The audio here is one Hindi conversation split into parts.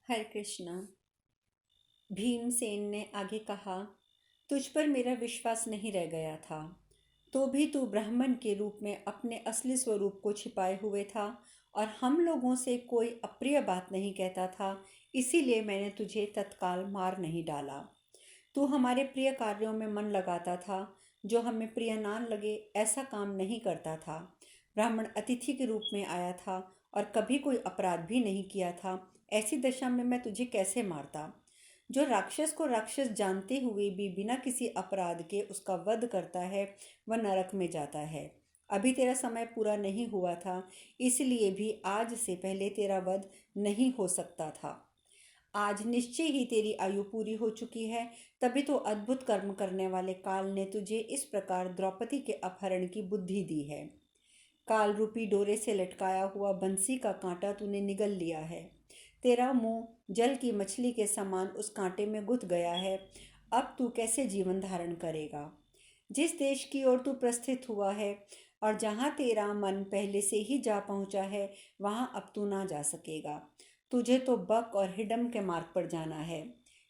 हरे कृष्णा। भीमसेन ने आगे कहा, तुझ पर मेरा विश्वास नहीं रह गया था। तो भी तू ब्राह्मण के रूप में अपने असली स्वरूप को छिपाए हुए था और हम लोगों से कोई अप्रिय बात नहीं कहता था। इसीलिए मैंने तुझे तत्काल मार नहीं डाला। तू हमारे प्रिय कार्यों में मन लगाता था। जो हमें प्रिय ना लगे ऐसा काम नहीं करता था। ब्राह्मण अतिथि के रूप में आया था और कभी कोई अपराध भी नहीं किया था। ऐसी दशा में मैं तुझे कैसे मारता। जो राक्षस को राक्षस जानते हुए भी बिना किसी अपराध के उसका वध करता है वह नरक में जाता है। अभी तेरा समय पूरा नहीं हुआ था, इसलिए भी आज से पहले तेरा वध नहीं हो सकता था। आज निश्चय ही तेरी आयु पूरी हो चुकी है। तभी तो अद्भुत कर्म करने वाले काल ने तुझे इस प्रकार द्रौपदी के अपहरण की बुद्धि दी है। काल रूपी डोरे से लटकाया हुआ बंसी का कांटा तूने निगल लिया है। तेरा मुंह जल की मछली के समान उस कांटे में गुथ गया है। अब तू कैसे जीवन धारण करेगा। जिस देश की ओर तू प्रस्थित हुआ है और जहाँ तेरा मन पहले से ही जा पहुँचा है, वहाँ अब तू ना जा सकेगा। तुझे तो बक और हिडम के मार्ग पर जाना है।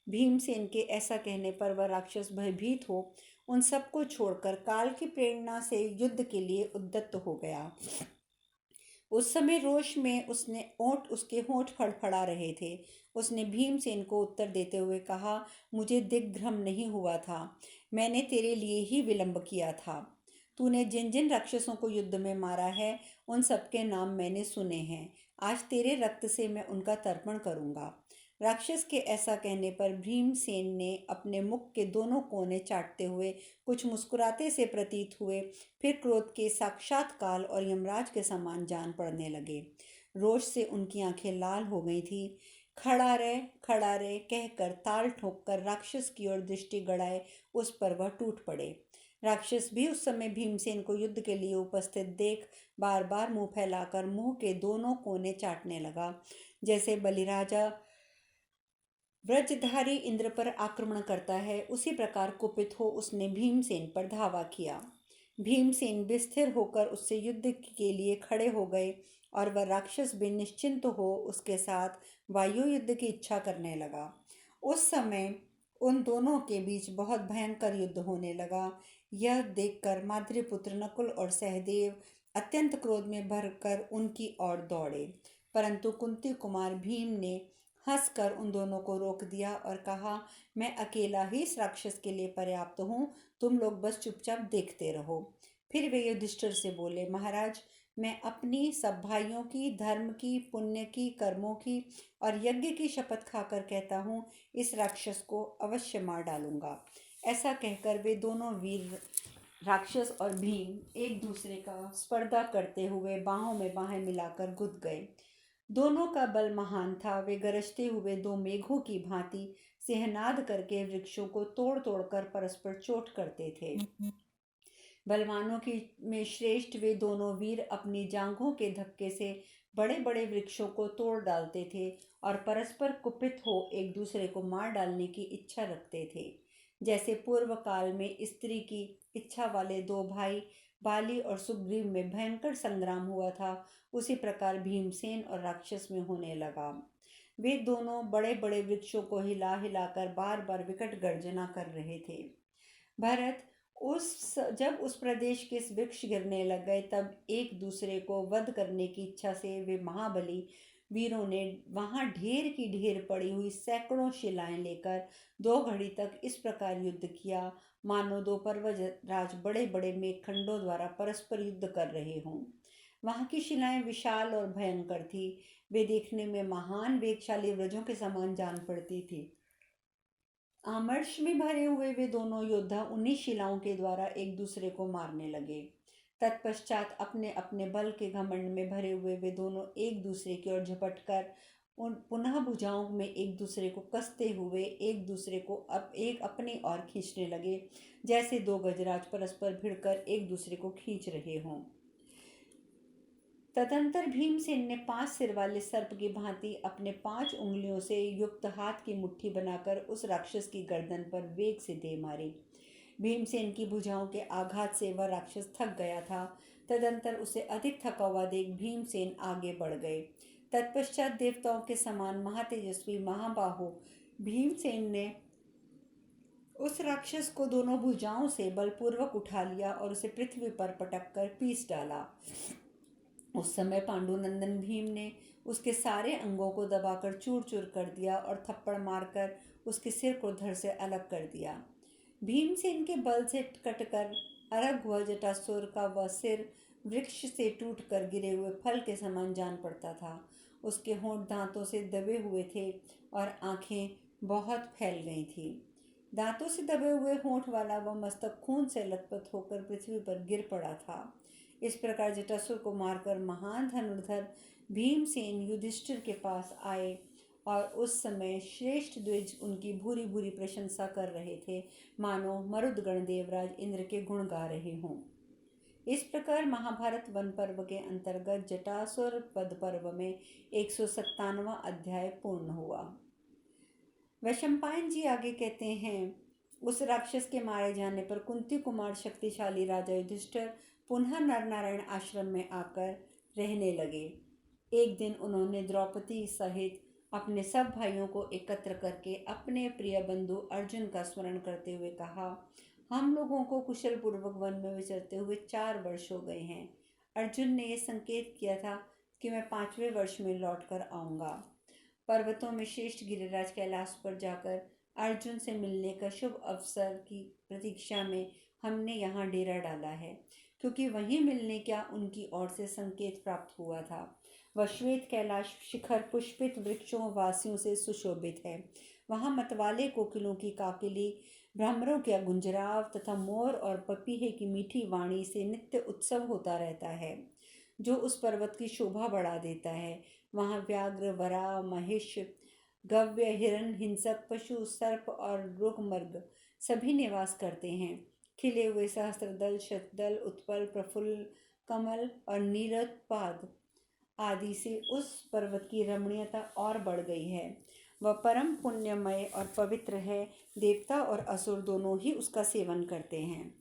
भीमसेन के ऐसा कहने पर वह राक्षस भयभीत हो उन सबको छोड़कर काल की प्रेरणा से युद्ध के लिए उद्यत हो गया। उस समय रोष में उसके होंठ फड़फड़ा रहे थे। उसने भीमसेन को उत्तर देते हुए कहा, मुझे दिग्भ्रम नहीं हुआ था। मैंने तेरे लिए ही विलंब किया था। तूने जिन जिन राक्षसों को युद्ध में मारा है उन सबके नाम मैंने सुने हैं। आज तेरे रक्त से मैं उनका तर्पण करूंगा। राक्षस के ऐसा कहने पर भीमसेन ने अपने मुख के दोनों कोने चाटते हुए कुछ मुस्कुराते से प्रतीत हुए। फिर क्रोध के साक्षात काल और यमराज के समान जान पड़ने लगे। रोष से उनकी आंखें लाल हो गई थी। खड़ा रहे कहकर ताल ठोककर राक्षस की ओर दृष्टि गड़ाए उस पर वह टूट पड़े। राक्षस भी उस समय भीमसेन को युद्ध के लिए उपस्थित देख बार बार मुंह फैलाकर मुंह के दोनों कोने चाटने लगा। जैसे बलिराजा व्रजधारी इंद्र पर आक्रमण करता है, उसी प्रकार कुपित हो उसने भीमसेन पर धावा किया। भीमसेन विस्थिर होकर उससे युद्ध के लिए खड़े हो गए और वह राक्षस भी निश्चिंत हो उसके साथ वायु युद्ध की इच्छा करने लगा। उस समय उन दोनों के बीच बहुत भयंकर युद्ध होने लगा। यह देखकर माद्रीपुत्र नकुल और सहदेव अत्यंत क्रोध में भरकर उनकी ओर दौड़े, परंतु कुंती कुमार भीम ने हंसकर उन दोनों को रोक दिया और कहा, मैं अकेला ही इस राक्षस के लिए पर्याप्त हूँ। तुम लोग बस चुपचाप देखते रहो। फिर वे युधिष्ठिर से बोले, महाराज, मैं अपनी सब भाइयों की, धर्म की, पुण्य की, कर्मों की और यज्ञ की शपथ खाकर कहता हूँ, इस राक्षस को अवश्य मार डालूंगा। ऐसा कहकर वे दोनों वीर राक्षस और भीम एक दूसरे का स्पर्धा करते हुए बाहों में बाहें मिलाकर गुद गए। दोनों का बल महान था। वे गरजते हुए दो मेघों की भांति सिंहनाद करके वृक्षों को तोड़ तोड़कर परस्पर चोट करते थे। बलवानों की में श्रेष्ठ वे दोनों वीर अपनी जांघों के धक्के से बड़े बड़े वृक्षों को तोड़ डालते थे और परस्पर कुपित हो एक दूसरे को मार डालने की इच्छा रखते थे। जैसे पूर्व काल में स्त्री की इच्छा वाले दो भाई बाली और सुग्रीव में भयंकर संग्राम हुआ था, उसी प्रकार भीमसेन और राक्षस में होने लगा। वे दोनों बड़े बड़े वृक्षों को हिला हिलाकर बार बार विकट गर्जना कर रहे थे। भरत, उस जब उस प्रदेश के वृक्ष गिरने लग गए तब एक दूसरे को वध करने की इच्छा से वे महाबली वीरों ने वहां ढेर की ढेर पड़ी हुई सैकड़ों शिलाएं लेकर 2 घड़ी तक इस प्रकार युद्ध किया, मानो दो पर्वतराज बड़े बड़े मेघखंडों द्वारा परस्पर युद्ध कर रहे हों। वहां की शिलाएं विशाल और भयंकर थी। वे देखने में महान वेगशाली व्रजों के समान जान पड़ती थी। आमर्ष में भरे हुए वे दोनों योद्धा उन्हीं शिलाओं के द्वारा एक दूसरे को मारने लगे। तत्पश्चात अपने अपने बल के घमंड में भरे हुए वे दोनों एक दूसरे की ओर झपट कर उन पुनः भुजाओं में एक दूसरे को कसते हुए एक दूसरे को एक अपनी ओर खींचने लगे, जैसे दो गजराज परस्पर भिड़कर एक दूसरे को खींच रहे हों। तदंतर भीमसेन ने 5 सिर वाले सर्प की भांति अपने 5 उंगलियों से युक्त हाथ की मुट्ठी बनाकर उस राक्षस की गर्दन पर वेग से दे मारी। भीमसेन की भुजाओं के आघात से वह राक्षस थक गया था। तदंतर उसे अधिक थका हुआ देख भीमसेन आगे बढ़ गए। तत्पश्चात देवताओं के समान महातेजस्वी महाबाहो भीमसेन ने उस राक्षस को दोनों भुजाओं से बलपूर्वक उठा लिया और उसे पृथ्वी पर पटक कर पीस डाला। उस समय पांडुनंदन भीम ने उसके सारे अंगों को दबाकर चूर चूर कर दिया और थप्पड़ मारकर उसके सिर को धड़ से अलग कर दिया। भीमसेन के बल से कटकर अलग हुआ जटासुर का वह सिर वृक्ष से टूटकर गिरे हुए फल के समान जान पड़ता था। उसके होंठ दांतों से दबे हुए थे और आंखें बहुत फैल गई थी। दांतों से दबे हुए होंठ वाला वह मस्तक खून से लथपथ होकर पृथ्वी पर गिर पड़ा था। इस प्रकार जटासुर को मारकर महान धनुर्धर भीमसेन युधिष्ठिर के पास आए और उस समय श्रेष्ठ द्विज उनकी भूरी भूरी प्रशंसा कर रहे थे, मानो मरुदगण देवराज इंद्र के गुण गा रहे हों। इस प्रकार महाभारत वन पर्व के अंतर्गत जटासुर वध पर्व में 197वां अध्याय पूर्ण हुआ। वैशंपायन जी आगे कहते हैं, उस राक्षस के मारे जाने पर कुंती कुमार शक्तिशाली राजा युधिष्ठिर पुनः नरनारायण आश्रम में आकर रहने लगे। एक दिन उन्होंने द्रौपदी सहित अपने सब भाइयों को एकत्र करके अपने प्रिय बंधु अर्जुन का स्मरण करते हुए कहा, हम लोगों को कुशल पूर्वक वन में विचरते हुए 4 वर्ष हो गए हैं। अर्जुन ने यह संकेत किया था कि मैं 5वें वर्ष में लौटकर आऊँगा। पर्वतों में श्रेष्ठ गिरिराज कैलाश पर जाकर अर्जुन से मिलने का शुभ अवसर की प्रतीक्षा में हमने यहाँ डेरा डाला है, क्योंकि वहीं मिलने का उनकी ओर से संकेत प्राप्त हुआ था। वह श्वेत कैलाश शिखर पुष्पित वृक्षों वासियों से सुशोभित है। वहाँ मतवाले कोकिलों की काकली, भ्रमरों का गुंजराव तथा मोर और पपीहे की मीठी वाणी से नित्य उत्सव होता रहता है, जो उस पर्वत की शोभा बढ़ा देता है। वहाँ व्याघ्र, वराह, महिष, गव्य, हिरण, हिंसक पशु, सर्प और रोगमर्ग सभी निवास करते हैं। खिले हुए सहस्त्रदल, शतदल, उत्पल, प्रफुल्ल, कमल और नीलोत्पाद आदि से उस पर्वत की रमणीयता और बढ़ गई है। वह परम पुण्यमय और पवित्र है। देवता और असुर दोनों ही उसका सेवन करते हैं।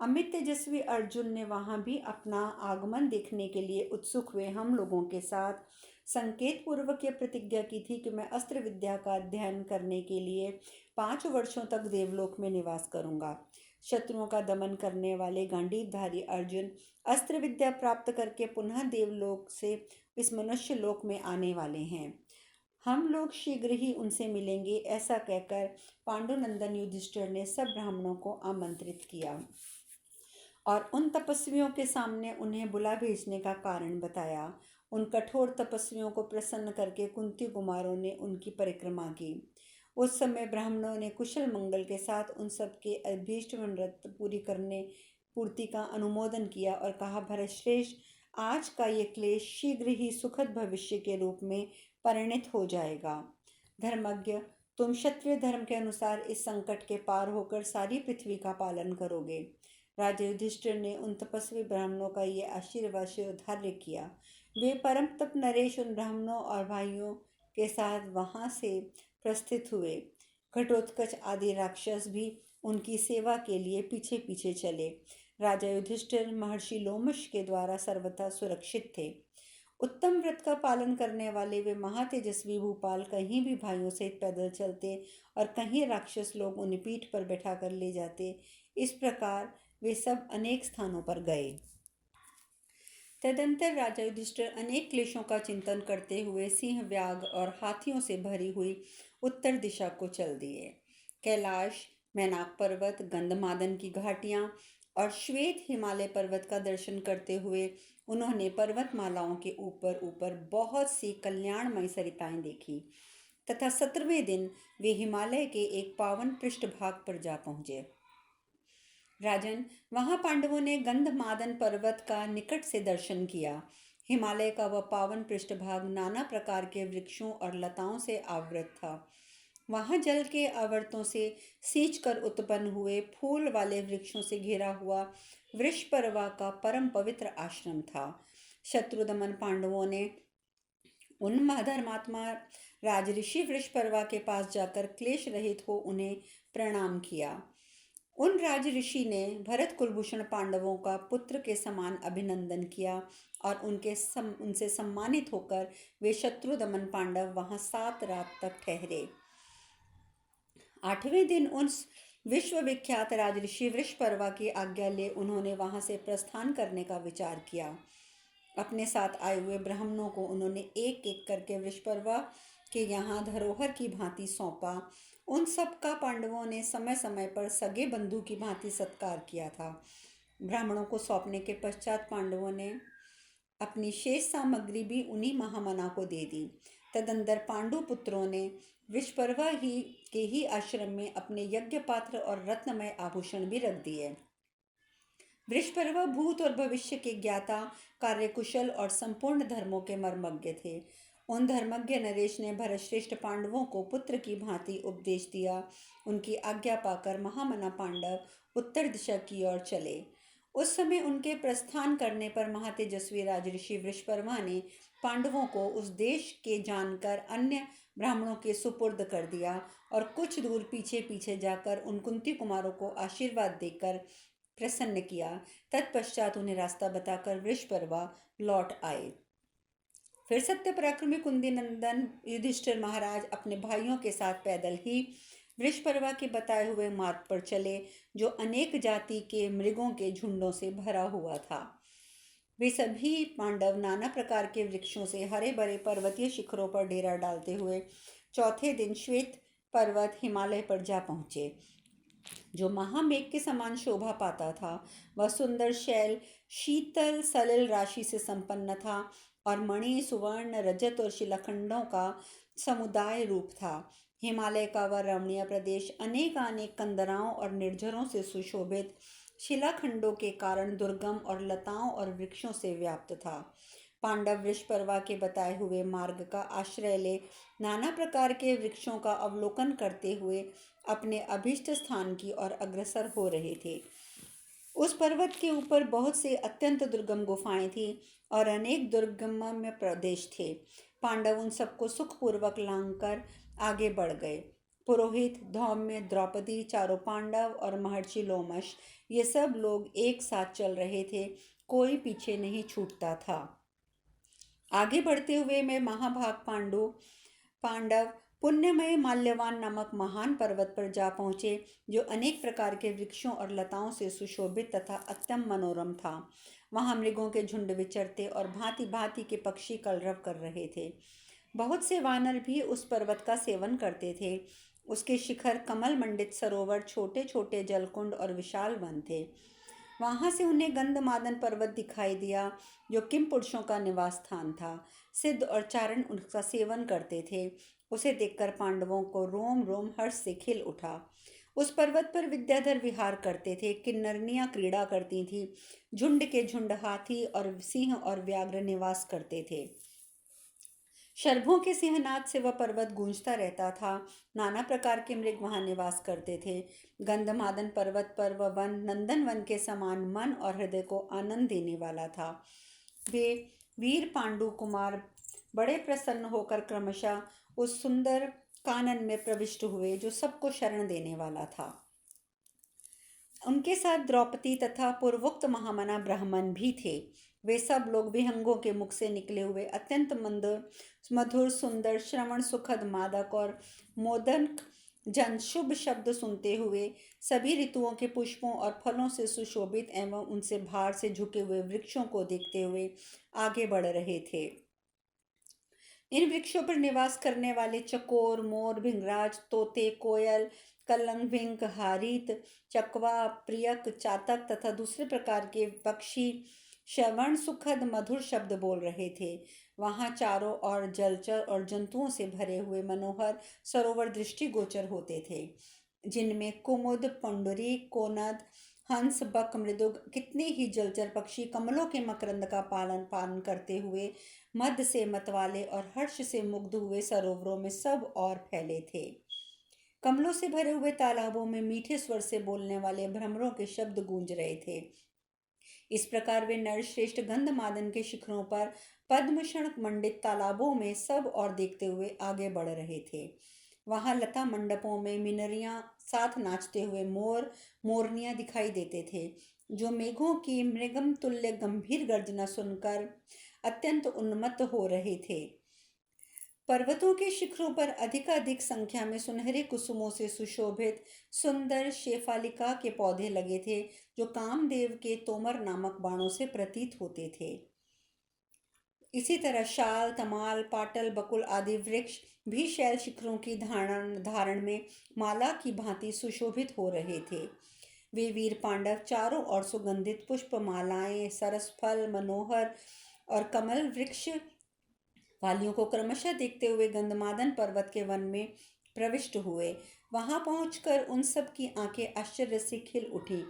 अमित तेजस्वी अर्जुन ने वहाँ भी अपना आगमन देखने के लिए उत्सुक हुए हम लोगों के साथ संकेत पूर्वक यह प्रतिज्ञा की थी कि मैं अस्त्र विद्या का अध्ययन करने के लिए 5 वर्षों तक देवलोक में निवास करूंगा। शत्रुओं का दमन करने वाले गांडीवधारी अर्जुन अस्त्र विद्या प्राप्त करके पुनः देवलोक से इस मनुष्य लोक में आने वाले हैं। हम लोग शीघ्र ही उनसे मिलेंगे। ऐसा कहकर पांडुनंदन युधिष्ठिर ने सब ब्राह्मणों को आमंत्रित किया और उन तपस्वियों के सामने उन्हें बुला भेजने का कारण बताया। उन कठोर तपस्वियों को प्रसन्न करके कुंती कुमारों ने उनकी परिक्रमा की। उस समय ब्राह्मणों ने कुशल मंगल के साथ उन सबके अभीष्ट मनोरथ पूर्ति का अनुमोदन किया और कहा, भरतश्रेष्ठ, आज का ये क्लेश शीघ्र ही सुखद भविष्य के रूप में परिणित हो जाएगा। धर्मज्ञ, तुम क्षत्रिय धर्म के अनुसार इस संकट के पार होकर सारी पृथ्वी का पालन करोगे। राजा युधिष्ठिर ने उन तपस्वी ब्राह्मणों का ये आशीर्वाद स्वीकार किया। वे परम तप नरेश उन ब्राह्मणों और भाइयों के साथ वहां से प्रस्थित हुए। घटोत्कच आदि राक्षस भी उनकी सेवा के लिए पीछे पीछे चले। राजा युधिष्ठिर महर्षि लोमश के द्वारा सर्वथा सुरक्षित थे। उत्तम व्रत का पालन करने वाले वे महातेजस्वी भूपाल कहीं भी भाइयों से पैदल चलते और कहीं राक्षस लोग उन्हें पीठ पर बैठा कर ले जाते। इस प्रकार वे सब अनेक स्थानों पर गए। तदंतर राजा युधिष्ठिर अनेक क्लेशों का चिंतन करते हुए सिंह, व्याघ्र और हाथियों से भरी हुई उत्तर दिशा को चल दिए। कैलाश, मैनाक पर्वत, गंधमादन की घाटियां और श्वेत हिमालय पर्वत का दर्शन करते हुए उन्होंने पर्वतमालाओं के ऊपर ऊपर बहुत सी कल्याणमय सरिताएं देखी तथा 17वें दिन वे हिमालय के एक पावन पृष्ठभाग पर जा पहुंचे। राजन, वहां पांडवों ने गंधमादन पर्वत का निकट से दर्शन किया। हिमालय का वह पावन पृष्ठभाग नाना प्रकार के वृक्षों और लताओं से आवृत था। वहां जल के आवर्तों से सींच कर उत्पन्न हुए फूल वाले वृक्षों से घिरा हुआ वृषपर्वा का परम पवित्र आश्रम था। शत्रुदमन पांडवों ने उन धर्मात्मा राजऋषि वृषपर्वा के पास जाकर क्लेश रहित हो उन्हें प्रणाम किया। उन राज ऋषि ने भरत कुलभूषण पांडवों का पुत्र के समान अभिनंदन किया और उनसे सम्मानित होकर वे शत्रुदमन पांडव वहां 7 रात तक ठहरे। 8वें दिन उस विश्वविख्यात राजऋषि वृषपर्वा की आज्ञा ले उन्होंने वहां से प्रस्थान करने का विचार किया। अपने साथ आए हुए ब्राह्मणों को उन्होंने एक एक करके वृषपर्वा के यहाँ धरोहर की भांति सौंपा। उन सब का पांडवों ने समय समय पर सगे बंधु की भांति सत्कार किया था। ब्राह्मणों को सौंपने के पश्चात पांडवों ने अपनी शेष सामग्री भी उन्हीं महामना को दे दी। तदंतर पांडु पुत्रों ने वृषपर्वा के ही आश्रम में अपने यज्ञ पात्र और रत्नमय आभूषण भी रख दिए। वृषपर्वा भूत और भविष्य के ज्ञाता, कार्यकुशल और संपूर्ण धर्मों के मर्मज्ञ थे। उन धर्मज्ञ नरेश ने भरतश्रेष्ठ पांडवों को पुत्र की भांति उपदेश दिया। उनकी आज्ञा पाकर महामना पांडव उत्तर दिशा की ओर चले। उस समय उनके प्रस्थान करने पर महातेजस्वी राजऋषि वृषपर्वा ने पांडवों को उस देश के जानकर अन्य ब्राह्मणों के सुपुर्द कर दिया और कुछ दूर पीछे पीछे जाकर उन कुंती कुमारों को आशीर्वाद देकर प्रसन्न किया। तत्पश्चात उन्हें रास्ता बताकर वृषपर्वा लौट आए। फिर सत्य पराक्रमी कुंती नंदन युधिष्ठिर महाराज अपने भाइयों के साथ पैदल ही वृषपर्वा के बताए हुए मार्ग पर चले, जो अनेक जाति के मृगों के झुंडों से भरा हुआ था। वे सभी पांडव नाना प्रकार के वृक्षों से हरे भरे पर्वतीय शिखरों पर डेरा डालते हुए चौथे दिन श्वेत पर्वत हिमालय पर जा पहुंचे, जो महामेघ के समान शोभा पाता था। वह सुंदर शैल शीतल सलिल राशि से संपन्न था और मणि, सुवर्ण, रजत और शिलाखंडों का समुदाय रूप था। हिमालय का वह रमणीय प्रदेश अनेक कंदराओं और निर्झरों से सुशोभित, शिलाखंडों के कारण दुर्गम और लताओं और वृक्षों से व्याप्त था। पांडव वृषपर्वा के बताए हुए मार्ग का आश्रय ले नाना प्रकार के वृक्षों का अवलोकन करते हुए अपने अभीष्ट स्थान की ओर अग्रसर हो रहे थे। उस पर्वत के ऊपर बहुत से अत्यंत दुर्गम गुफाएं थी और अनेक दुर्गम प्रदेश थे। पांडव उन सबको सुखपूर्वक लांघकर आगे बढ़ गए। पुरोहित, धौम्य, द्रौपदी, चारों पांडव और महर्षि लोमश, ये सब लोग एक साथ चल रहे थे, कोई पीछे नहीं छूटता था। आगे बढ़ते हुए मैं महाभाग पांडव पुण्यमय माल्यवान नामक महान पर्वत पर जा पहुँचे, जो अनेक प्रकार के वृक्षों और लताओं से सुशोभित तथा अत्यंत मनोरम था। वहाँ मृगों के झुंड विचरते और भांति भांति के पक्षी कलरव कर रहे थे। बहुत से वानर भी उस पर्वत का सेवन करते थे। उसके शिखर कमल मंडित सरोवर, छोटे छोटे जलकुंड और विशाल वन थे। वहां से उन्हें गंधमादन पर्वत दिखाई दिया, जो किम पुरुषों का निवास स्थान था। सिद्ध और चारण उसका सेवन करते थे। उसे देखकर पांडवों को रोम रोम हर्ष से खिल उठा। उस पर्वत पर विद्याधर विहार करते थे, किन्नरनियां क्रीड़ा करती थीं, झुंड के झुंड हाथी और सिंह और व्याघ्र निवास करते थे। शर्भों के सिंहनाद से वह पर्वत गूंजता रहता था। नाना प्रकार के मृग वहां निवास करते थे। गंधमादन पर्वत पर वह वन नंदन वन के समान मन और हृदय को आनंद देने वाला था। वे वीर पांडु कुमार बड़े प्रसन्न होकर क्रमशः उस सुंदर कानन में प्रविष्ट हुए, जो सबको शरण देने वाला था। उनके साथ द्रौपदी तथा पूर्वोक्त महामना ब्राह्मण भी थे। वे सब लोग विहंगों के मुख से निकले हुए अत्यंत मधुर, सुंदर, श्रवण सुखद, मादक और मोदक जन शुभ शब्द सुनते हुए, सभी ऋतुओं के पुष्पों और फलों से सुशोभित एवं उनसे भार से झुके हुए वृक्षों को देखते हुए आगे बढ़ रहे थे। इन वृक्षों पर निवास करने वाले चकोर, मोर, भिंगराज, तोते, कोयल, कलंग, भिंक, हारीत, चकवा, प्रियक, चातक तथा दूसरे प्रकार के पक्षी श्रवण सुखद मधुर शब्द बोल रहे थे। वहां चारों ओर जलचर और जंतुओं से भरे हुए मनोहर सरोवर दृष्टिगोचर होते थे, जिनमें कुमुद, पंडुरी, कोनद, हंस, बक, मृदुग, कितने ही जलचर पक्षी कमलों के मकरंद का पान करते हुए मद से मतवाले और हर्ष से मुग्ध हुए सरोवरों में सब और फैले थे। कमलों से भरे हुए तालाबों में मीठे स्वर से बोलने वाले भ्रमरों के शब्द गूंज रहे थे। इस प्रकार वे नरश्रेष्ठ गंधमादन के शिखरों पर पद्मशण मंडित तालाबों में सब और देखते हुए आगे बढ़ रहे थे। वहाँ लता मंडपों में मिनरियाँ साथ नाचते हुए मोर मोरनियाँ दिखाई देते थे, जो मेघों की मृगम तुल्य गंभीर गर्जना सुनकर अत्यंत उन्मत्त हो रहे थे। पर्वतों के शिखरों पर अधिकाधिक संख्या में सुनहरे कुसुमों से सुशोभित सुंदर शेफालिका के पौधे लगे थे, जो कामदेव के तोमर नामक बाणों से प्रतीत होते थे। इसी तरह शाल, तमाल, पाटल, बकुल आदि वृक्ष भी शैल शिखरों की धारण धारण में माला की भांति सुशोभित हो रहे थे। वे वीर पांडव चारों ओर सुगंधित पुष्प मालाएं, सरसफल, मनोहर और कमल वृक्ष वालियों को क्रमशः देखते हुए गंधमादन पर्वत के वन में प्रविष्ट हुए। वहां पहुंचकर उन सब की आंखें आश्चर्य से खिल उठी।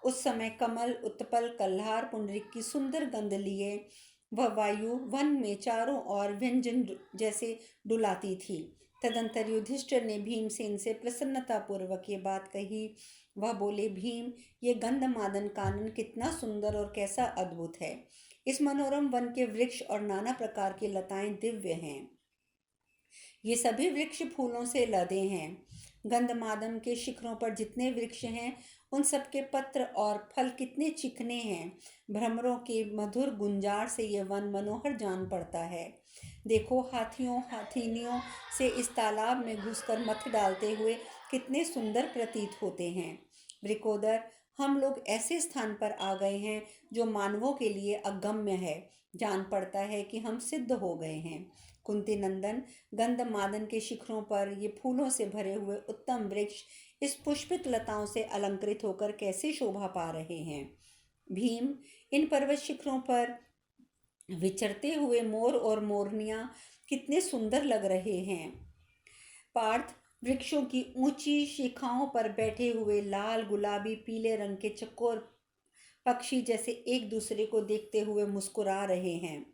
उस समय कमल, उत्पल, कल्हार, पुंडरीक की सुंदर गंध लिए वह वायु वन में चारों ओर व्यंजन जैसे डुलाती थी। तदंतर युधिष्ठिर ने भीमसेन से प्रसन्नता पूर्वक ये बात कही। वह बोले, भीम, ये गंधमादन कानन कितना सुंदर और कैसा अद्भुत है। इस मनोरम वन के वृक्ष और नाना प्रकार की लताएं दिव्य हैं। ये सभी वृक्ष फूलों से लदे हैं। गंधमादन के शिखरों पर जितने वृक्ष हैं, उन सब के पत्र और फल कितने चिकने हैं। भ्रमरों के मधुर गुंजार से ये वन मनोहर जान पड़ता है। देखो, हाथियों हाथिनियों से इस तालाब में घुसकर मथ डालते हुए कितने सुंदर प्रतीत होते हैं। वृकोदर, हम लोग ऐसे स्थान पर आ गए हैं जो मानवों के लिए अगम्य है। जान पड़ता है कि हम सिद्ध हो गए हैं। कुंती नंदन, गंधमादन के शिखरों पर ये फूलों से भरे हुए उत्तम वृक्ष इस पुष्पित लताओं से अलंकृत होकर कैसे शोभा पा रहे हैं। भीम, इन पर्वत शिखरों पर विचरते हुए मोर और मोरनियां कितने सुंदर लग रहे हैं। पार्थ, वृक्षों की ऊंची शिखाओं पर बैठे हुए लाल, गुलाबी, पीले रंग के चकोर पक्षी जैसे एक दूसरे को देखते हुए मुस्कुरा रहे हैं।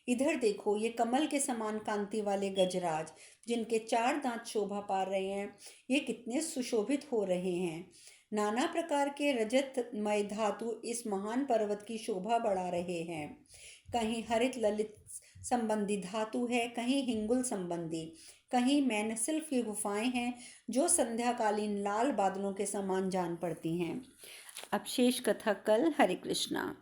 इधर देखो, ये कमल के समान कांति वाले गजराज, जिनके 4 दांत शोभा पा रहे हैं, ये कितने सुशोभित हो रहे हैं। नाना प्रकार के रजतमय धातु इस महान पर्वत की शोभा बढ़ा रहे हैं। कहीं हरित ललित संबंधी धातु है, कहीं हिंगुल संबंधी, कहीं मैनसिल्फ की गुफाएं हैं जो संध्याकालीन लाल बादलों के समान जान पड़ती हैं। अब शेष कथा कल। हरे कृष्णा।